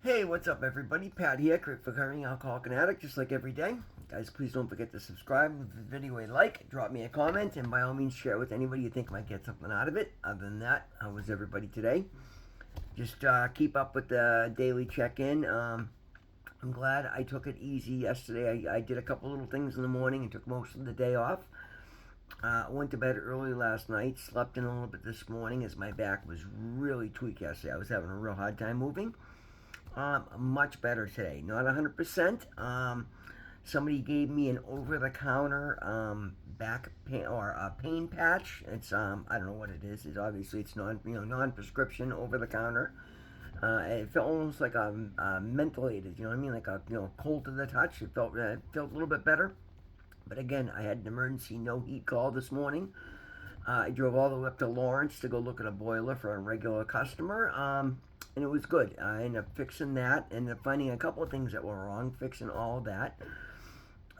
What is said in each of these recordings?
Hey, what's up, everybody? Pat here, recovering alcoholic and addict, just like every day. Guys, please don't forget to subscribe, give the video a like, drop me a comment, and by all means, share it with anybody you think might get something out of it. Other than that, how was everybody today? Just keep up with the daily check-in. I'm glad I took it easy yesterday. I did a couple little things in the morning and took most of the day off. I went to bed early last night, slept in a little bit this morning as my back was really tweaked yesterday. I was having a real hard time moving. Much better today. Not 100%. Somebody gave me an over-the-counter back pain or a pain patch. It's I don't know what it is. It's non-prescription over-the-counter. It felt almost like a mentholated. You know what I mean? Like a cold to the touch. It felt a little bit better. But again, I had an emergency no heat call this morning. I drove all the way up to Lawrence to go look at a boiler for a regular customer. And it was good. I ended up fixing that, ended up finding a couple of things that were wrong, fixing all of that.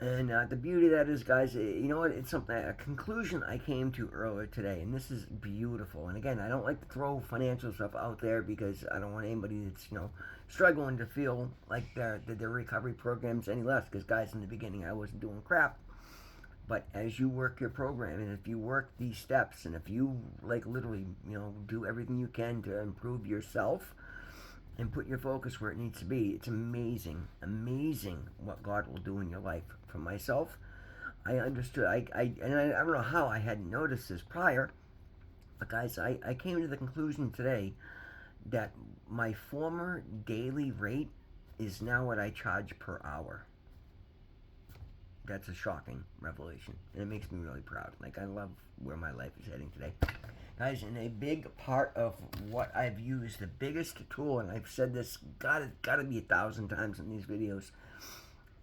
And the beauty of that is, guys, you know what? It's something, a conclusion I came to earlier today, and this is beautiful. And again, I don't like to throw financial stuff out there because I don't want anybody that's, struggling to feel like their recovery program's any less. Because, guys, in the beginning, I wasn't doing crap. But as you work your program, and if you work these steps, and if you, like, literally, do everything you can to improve yourself, and put your focus where it needs to be. It's amazing what God will do in your life. For myself, I understood. I don't know how I hadn't noticed this prior, but guys, I came to the conclusion today that my former daily rate is now what I charge per hour. That's a shocking revelation, and it makes me really proud. Like, I love where my life is heading today. Guys, and a big part of what I've used, the biggest tool, and I've said this gotta be 1,000 times in these videos,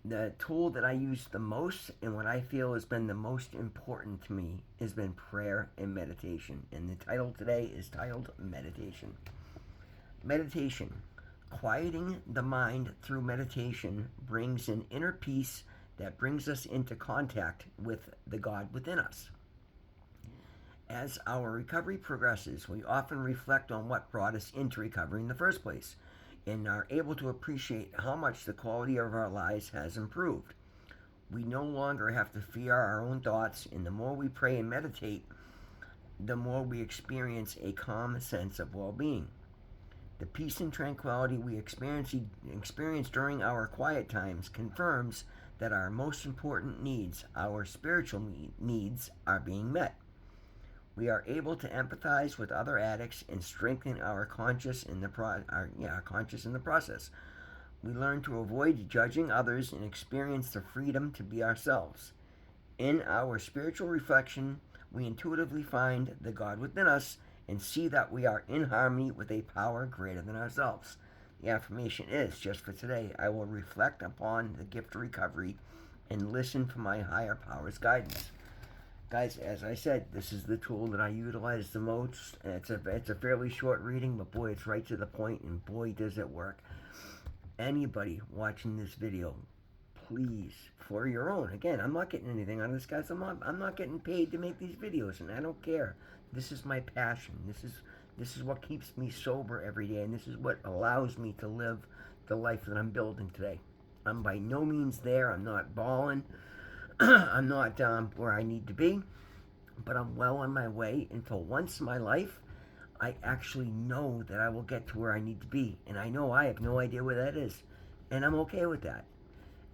the tool that I use the most and what I feel has been the most important to me has been prayer and meditation. And the title today is titled Meditation. Meditation. Quieting the mind through meditation brings an inner peace that brings us into contact with the God within us. As our recovery progresses, we often reflect on what brought us into recovery in the first place and are able to appreciate how much the quality of our lives has improved. We no longer have to fear our own thoughts, and the more we pray and meditate, the more we experience a calm sense of well-being. The peace and tranquility we experience during our quiet times confirms that our most important needs, our spiritual needs, are being met. We are able to empathize with other addicts and strengthen our conscience in the process. We learn to avoid judging others and experience the freedom to be ourselves. In our spiritual reflection, we intuitively find the God within us and see that we are in harmony with a power greater than ourselves. The affirmation is, just for today, I will reflect upon the gift of recovery and listen for my higher power's guidance. Guys, as I said, this is the tool that I utilize the most. It's a fairly short reading, but boy, it's right to the point, and boy, does it work. Anybody watching this video, please, for your own. Again, I'm not getting anything out of this, guys. I'm not getting paid to make these videos, and I don't care. This is my passion. This is what keeps me sober every day, and this is what allows me to live the life that I'm building today. I'm by no means there. I'm not balling. I'm not where I need to be, but I'm well on my way. And for once in my life, I actually know that I will get to where I need to be. And I know I have no idea where that is. And I'm okay with that.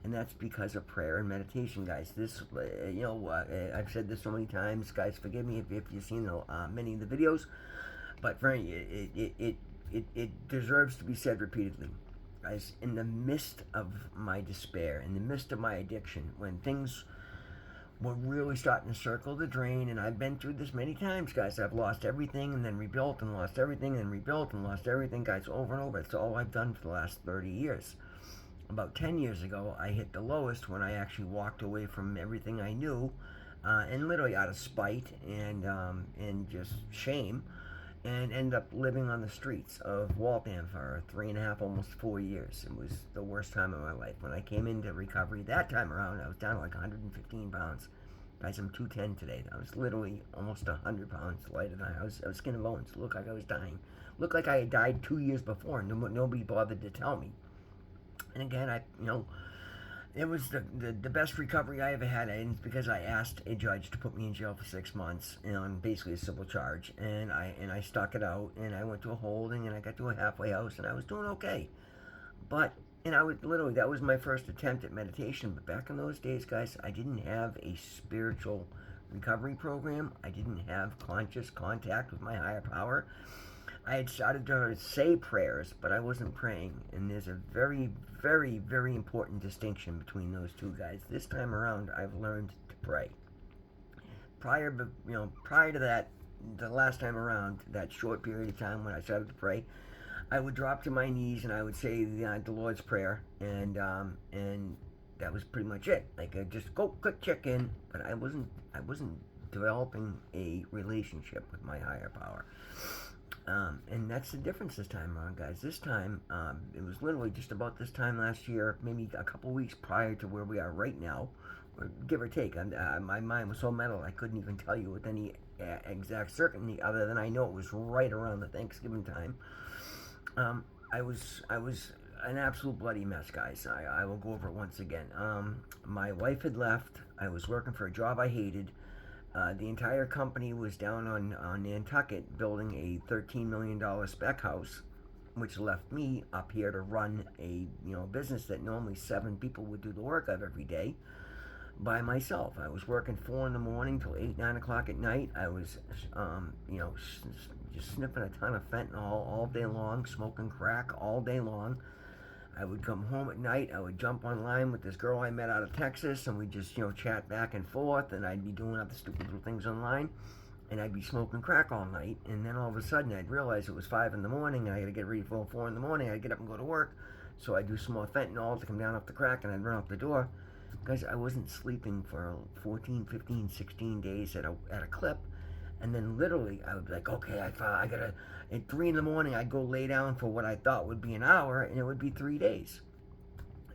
And that's because of prayer and meditation, guys. I've said this so many times. Guys, forgive me if you've seen many of the videos. But for it deserves to be said repeatedly. Guys, in the midst of my despair, in the midst of my addiction, when things were really starting to circle the drain, and I've been through this many times, guys. I've lost everything and then rebuilt and lost everything and rebuilt and lost everything, guys, over and over. It's all I've done for the last 30 years. About 10 years ago, I hit the lowest when I actually walked away from everything I knew, and literally out of spite and just shame, and ended up living on the streets of Waltham for 3.5, almost 4 years. It was the worst time of my life. When I came into recovery that time around, I was down to like 115 pounds. Guys, I'm 210 today. I was literally almost 100 pounds lighter than I was skin and bones. It looked like I was dying. Looked like I had died 2 years before, and nobody bothered to tell me. And again, it was the best recovery I ever had, and it's because I asked a judge to put me in jail for 6 months, on basically a civil charge, and I stuck it out, and I went to a holding, and I got to a halfway house, and I was doing okay. But and I would literally, that was my first attempt at meditation. But back in those days, guys, I didn't have a spiritual recovery program. I didn't have conscious contact with my higher power. I had started to say prayers, but I wasn't praying. And there's a very, very, very important distinction between those two guys. This time around, I've learned to pray. Prior to that, the last time around, that short period of time when I started to pray, I would drop to my knees and I would say the Lord's Prayer, and that was pretty much it. Like, I just go quick check in, but I wasn't developing a relationship with my higher power. And that's the difference this time around, guys. This time, it was literally just about this time last year, maybe a couple weeks prior to where we are right now, or give or take. My mind was so metal I couldn't even tell you with any exact certainty, other than I know it was right around the Thanksgiving time. I was an absolute bloody mess, guys. I will go over it once again. My wife had left. I was working for a job I hated. The entire company was down on Nantucket building a $13 million spec house, which left me up here to run a business that normally 7 people would do the work of every day by myself. I was working 4 in the morning till 8, 9 o'clock at night. I was, just sniffing a ton of fentanyl all day long, smoking crack all day long. I would come home at night. I would jump online with this girl I met out of Texas, and we'd just, chat back and forth, and I'd be doing other stupid little things online, and I'd be smoking crack all night, and then all of a sudden I'd realize it was 5 in the morning, and I had to get ready for 4 in the morning. I'd get up and go to work, so I'd do some more fentanyl to come down off the crack, and I'd run out the door. Guys, I wasn't sleeping for 14, 15, 16 days at a clip. And then literally, I would be like, okay, I gotta, at 3 in the morning, I'd go lay down for what I thought would be an hour, and it would be 3 days.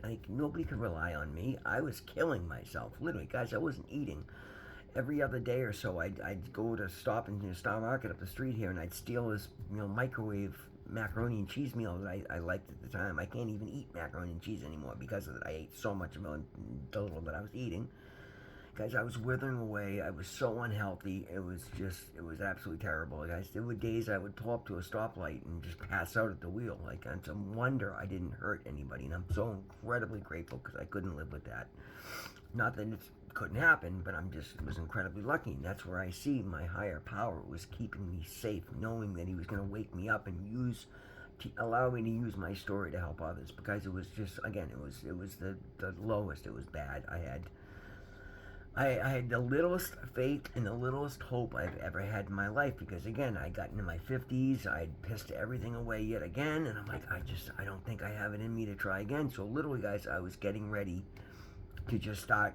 Like, nobody could rely on me. I was killing myself. Literally, guys, I wasn't eating. Every other day or so, I'd go to stop in Star Market up the street here, and I'd steal this, microwave macaroni and cheese meal that I liked at the time. I can't even eat macaroni and cheese anymore because of it. I ate so much of the little that I was eating. Guys, I was withering away. I was so unhealthy. It was absolutely terrible, guys. There were days I would pull up to a stoplight and just pass out at the wheel. Like, it's a wonder I didn't hurt anybody, and I'm so incredibly grateful because I couldn't live with that. Not that it couldn't happen, but was incredibly lucky, and that's where I see my higher power was keeping me safe, knowing that he was going to wake me up and allow me to use my story to help others. Because it was just, again, it was the lowest. It was bad. I had the littlest faith and the littlest hope I've ever had in my life, because again, I got into my 50s, I'd pissed everything away yet again, and I'm like, I don't think I have it in me to try again. So literally, guys, I was getting ready to just start,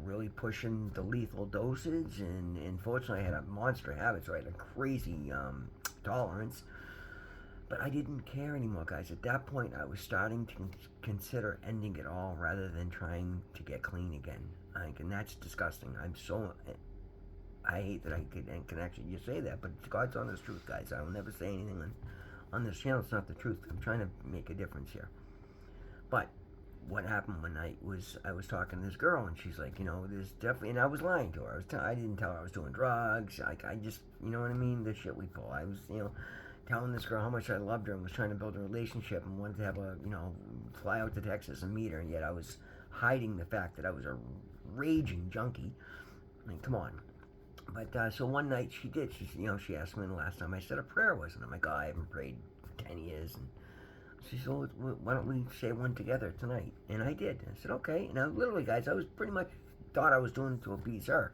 really pushing the lethal dosage, and fortunately I had a monster habit, so I had a crazy tolerance. But I didn't care anymore, guys. At that point, I was starting to consider ending it all rather than trying to get clean again. And that's disgusting. I hate that I can actually just say that, but it's God's honest truth, guys. I will never say anything on this channel. It's not the truth. I'm trying to make a difference here. But what happened one night was I was talking to this girl, and she's like, there's definitely, and I was lying to her. I didn't tell her I was doing drugs. I just, you know what I mean? The shit we pull. I was, telling this girl how much I loved her and was trying to build a relationship and wanted to have fly out to Texas and meet her, and yet I was hiding the fact that I was a raging junkie. I mean, come on. But so one night she did. She asked me when the last time I said a prayer was, and I'm like, I haven't prayed in 10 years. And she said, well, why don't we say one together tonight? And I did. I said, okay. Now, literally, guys, I was pretty much thought I was doing it to appease her.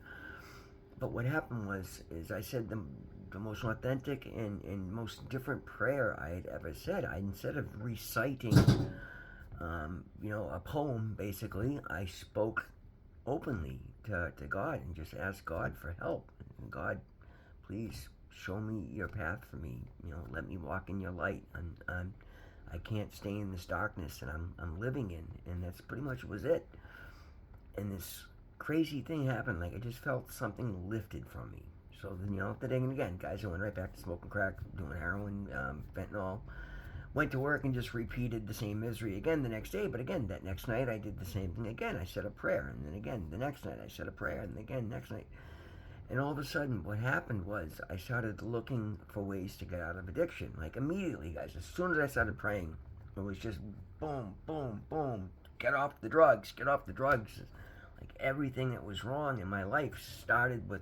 But what happened is I said the most authentic and most different prayer I had ever said. Instead of reciting, a poem, basically, I spoke openly to God and just asked God for help. And God, please show me your path for me. Let me walk in your light. I can't stay in this darkness that I'm living in. And that's pretty much was it. And this crazy thing happened. Like, I just felt something lifted from me. So then, then again, guys, I went right back to smoking crack, doing heroin, fentanyl. Went to work and just repeated the same misery again the next day. But again, that next night I did the same thing again. I said a prayer, and then again the next night I said a prayer, and again next night. And all of a sudden, what happened was I started looking for ways to get out of addiction. Like immediately, guys, as soon as I started praying, it was just boom, boom, boom. Get off the drugs. Get off the drugs. Like everything that was wrong in my life started with,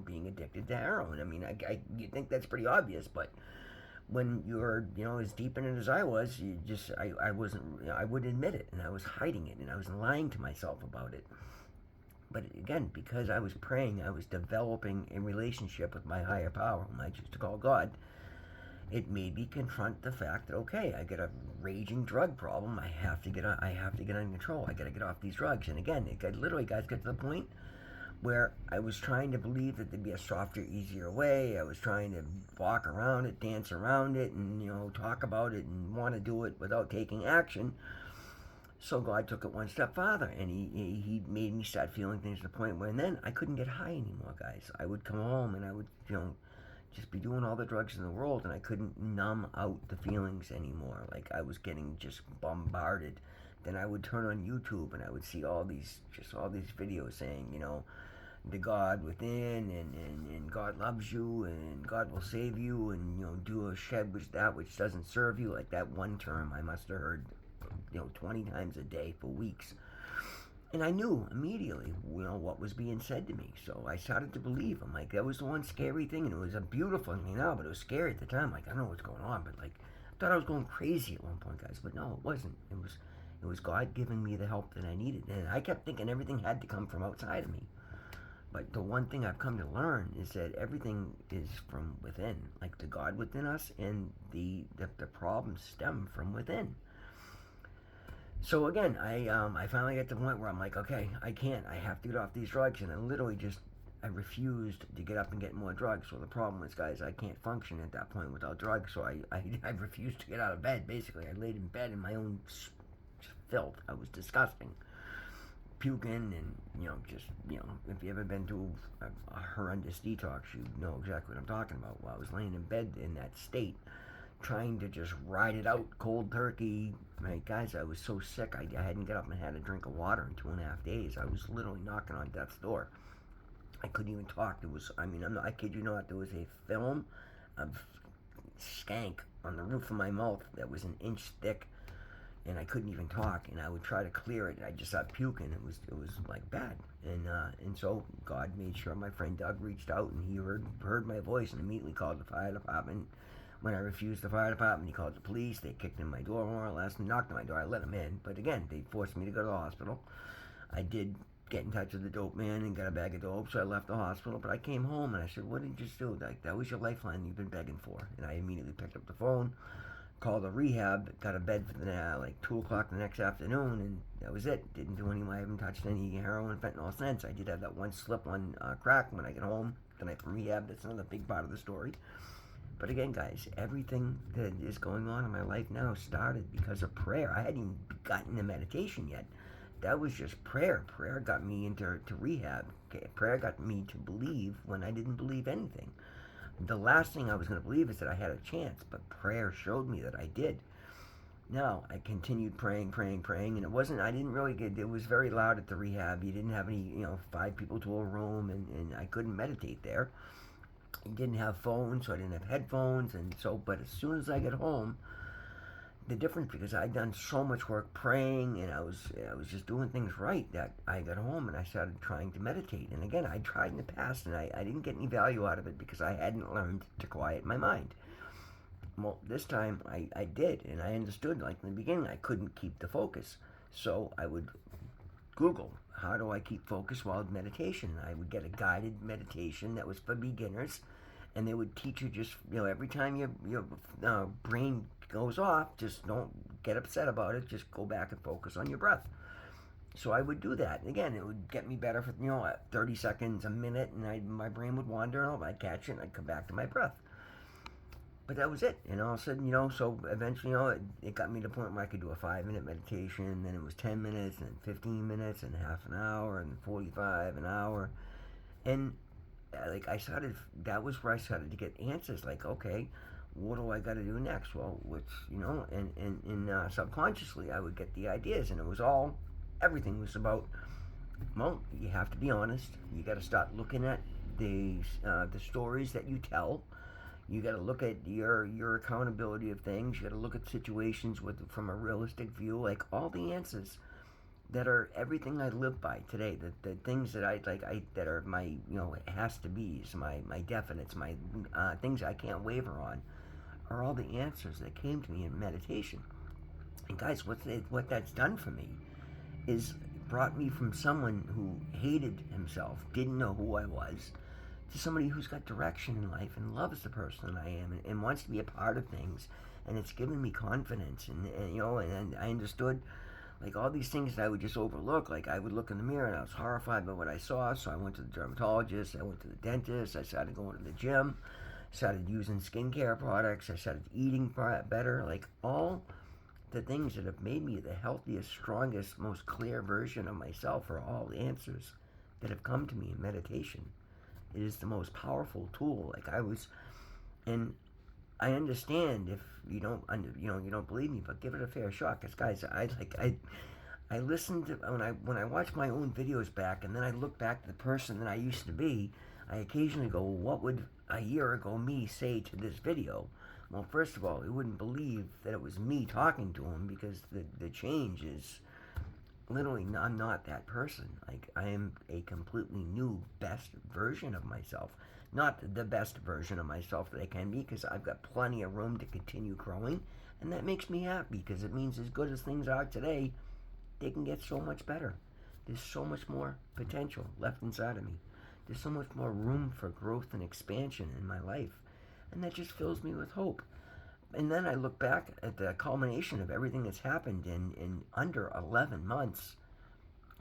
being addicted to heroin. I mean, you think that's pretty obvious, but when you're, as deep in it as I was, I wasn't, I wouldn't admit it, and I was hiding it, and I was lying to myself about it. But again, because I was praying, I was developing a relationship with my higher power, whom I choose to call God. It made me confront the fact that okay, I got a raging drug problem. I have to get under control. I got to get off these drugs. And again, literally, guys, got to the point where I was trying to believe that there'd be a softer, easier way. I was trying to walk around it, dance around it, and talk about it and want to do it without taking action. So God took it one step farther, and he made me start feeling things to the point where then I couldn't get high anymore, guys. I would come home and I would, just be doing all the drugs in the world, and I couldn't numb out the feelings anymore. Like I was getting just bombarded. Then I would turn on YouTube and I would see all these videos saying, the God within, and God loves you, and God will save you, and do a shed which doesn't serve you. Like that one term I must have heard 20 times a day for weeks. And I knew immediately, what was being said to me. So I started to believe. I'm like, that was the one scary thing, and it was a beautiful thing now, but it was scary at the time. Like, I don't know what's going on, but like, I thought I was going crazy at one point, guys. But no, it wasn't. It was God giving me the help that I needed. And I kept thinking everything had to come from outside of me. But the one thing I've come to learn is that everything is from within. Like the God within us, and the problems stem from within. So again, I finally got to the point where I'm like, okay, I can't. I have to get off these drugs, and I refused to get up and get more drugs. So the problem was, guys, I can't function at that point without drugs. So I refused to get out of bed. Basically, I laid in bed in my own filth. I was disgusting, puking, and if you ever been through a horrendous detox, you know exactly what I'm talking about. While I was laying in bed in that state, trying to just ride it out cold turkey. Guys, I was so sick, I hadn't got up and had a drink of water in 2.5 days. I was literally knocking on death's door. I couldn't even talk. I kid you not, there was a film of skank on the roof of my mouth that was an inch thick, and I couldn't even talk, and I would try to clear it, and I just started puking. It was like bad, and so God made sure my friend Doug reached out, and he heard my voice and immediately called the fire department. When I refused the fire department, he called the police. They kicked in my door more or less and knocked on my door. I let them in, but again, they forced me to go to the hospital. I did get in touch with the dope man and got a bag of dope, so I left the hospital. But I came home and I said, "What did you just do? Like that was your lifeline you've been begging for." And I immediately picked up the phone, called a rehab, got a bed for like 2 o'clock the next afternoon, and that was it. Didn't do any. I haven't touched any heroin, fentanyl since. I did have that one slip on crack when I get home the night from rehab. That's another big part of the story. But again, guys, everything that is going on in my life now started because of prayer. I hadn't even gotten to meditation yet. That was just prayer. Prayer got me into rehab. Okay? Prayer got me to believe when I didn't believe anything. The last thing I was going to believe is that I had a chance, but prayer showed me that I did. Now, I continued praying, and I didn't really it was very loud at the rehab. You didn't have any, 5 people to a room, and I couldn't meditate there. I didn't have phones, so I didn't have headphones, but as soon as I got home, the difference, because I'd done so much work praying, and I was just doing things right, that I got home and I started trying to meditate. And again, I tried in the past, and I didn't get any value out of it because I hadn't learned to quiet my mind. Well, this time I did, and I understood, like in the beginning, I couldn't keep the focus. So I would Google, how do I keep focus while meditation? I would get a guided meditation that was for beginners, and they would teach you just, every time your brain goes off, just don't get upset about it. Just go back and focus on your breath. So I would do that. Again, it would get me better for, 30 seconds, a minute, and my brain would wander, and I'd catch it, and I'd come back to my breath. But that was it. And all of a sudden, so eventually, it got me to the point where I could do a 5-minute meditation. Then it was 10 minutes, and then 15 minutes, and half an hour, and 45, an hour. And like I started, that was where I started to get answers. Like, okay, what do I got to do next? Well, which, and subconsciously I would get the ideas, and it was all, everything was about, well, you have to be honest. You got to start looking at the stories that you tell. You got to look at your accountability of things. You got to look at situations from a realistic view. Like all the answers that are everything I live by today. The things that I like, that are my it has to be's, my definites, my things I can't waver on, are all the answers that came to me in meditation. And guys, what that's done for me is brought me from someone who hated himself, didn't know who I was, to somebody who's got direction in life and loves the person I am, and wants to be a part of things. And it's given me confidence, and I understood like all these things that I would just overlook. Like I would look in the mirror and I was horrified by what I saw, so I went to the dermatologist, I went to the dentist, I started going to the gym, started using skincare products, I started eating better. Like all the things that have made me the healthiest, strongest, most clear version of myself are all answers that have come to me in meditation. It is the most powerful tool. Like and I understand if you don't, you don't believe me, but give it a fair shot. Cause guys, I listened to when I watch my own videos back, and then I look back to the person that I used to be. I occasionally go, well, what would a year ago me say to this video? Well, first of all, he wouldn't believe that it was me talking to him, because the change is literally, I'm not that person. Like I am a completely new, best version of myself. Not the best version of myself that I can be, because I've got plenty of room to continue growing, and that makes me happy, because it means as good as things are today, they can get so much better. There's so much more potential left inside of me. There's so much more room for growth and expansion in my life, and that just fills me with hope. And then I look back at the culmination of everything that's happened in under 11 months.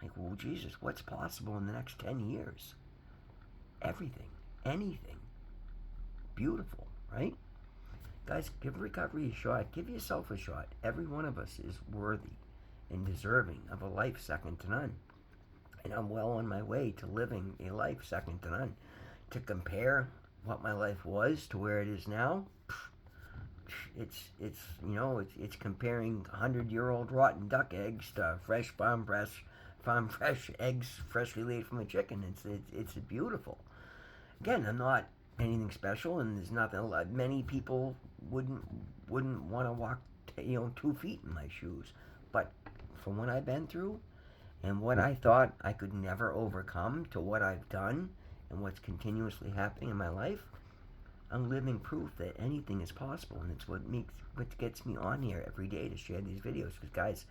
Like, well, Jesus, what's possible in the next 10 years? Everything. Anything. Beautiful, right? Guys, give recovery a shot. Give yourself a shot. Every one of us is worthy and deserving of a life second to none. And I'm well on my way to living a life second to none. To compare what my life was to where it is now, it's comparing 100-year-old rotten duck eggs to fresh farm fresh eggs freshly laid from a chicken. It's beautiful. Again, I'm not anything special, and there's nothing. Many people wouldn't want to walk 2 feet in my shoes, but from what I've been through and what I thought I could never overcome to what I've done and what's continuously happening in my life, I'm living proof that anything is possible, and it's what gets me on here every day to share these videos. Because guys,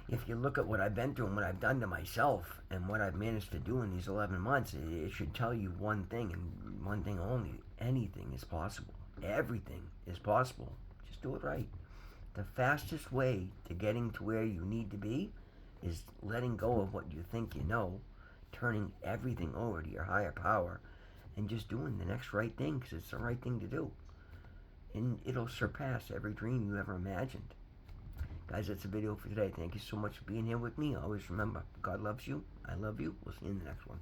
if you look at what I've been through and what I've done to myself and what I've managed to do in these 11 months, it should tell you one thing and one thing only: anything is possible. Everything is possible. Just do it right. The fastest way to getting to where you need to be is letting go of what you think you know, turning everything over to your higher power, and just doing the next right thing, because it's the right thing to do. And it'll surpass every dream you ever imagined. Guys, that's the video for today. Thank you so much for being here with me. Always remember, God loves you. I love you. We'll see you in the next one.